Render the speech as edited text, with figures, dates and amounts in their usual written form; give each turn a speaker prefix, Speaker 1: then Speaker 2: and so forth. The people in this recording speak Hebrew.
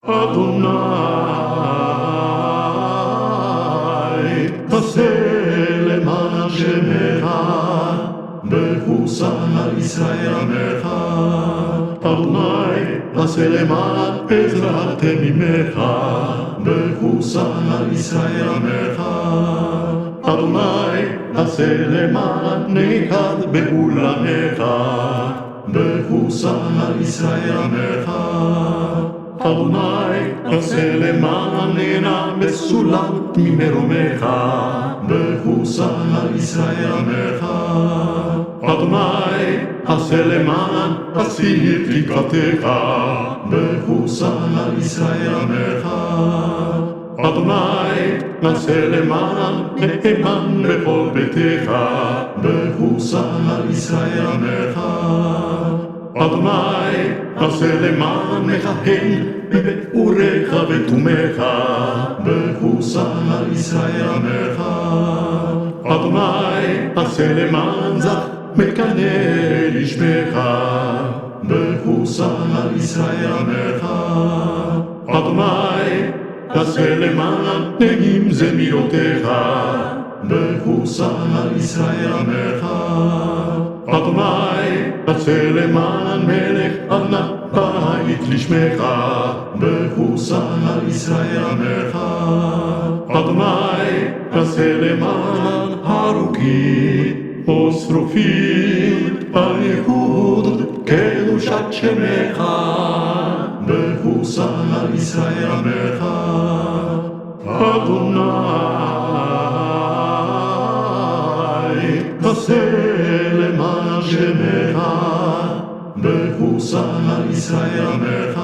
Speaker 1: אדוני, עשה למען שמך, בחוסן על ישראל עמך. אדוני, עשה למען עזרת ממך, בחוסן על ישראל עמך. אדוני, עשה למען נכד בעולמך, בחוסן על ישראל עמך. אדוני, עשה למען נהנה בסולם ממרומך, בחוסן על ישראל עמך. אדוני, עשה למען אסיר תקרתך, בחוסן על ישראל עמך. אדוני, עשה למען נאמן בכל ביתך, בחוסן על ישראל עמך. אדוני, עשה למען מכהן בבאורך ותומך, בחוסן על ישראל עמך. אדוני, עשה למען זך מקנא לשמך, בחוסן על ישראל עמך. אדוני, עשה למען נעים זמילותיך, בחוסן על ישראל עמך. אדוני, עשה למען מלך ענה בית לשמך, בחוסן על ישראל עמך. אדוני, עשה למען הרוגים או שרופים על ייחוד קדושת שמך, בחוסן על ישראל עמך. אדוני, עשה למען שמך, בחוסן על ישראל עמך.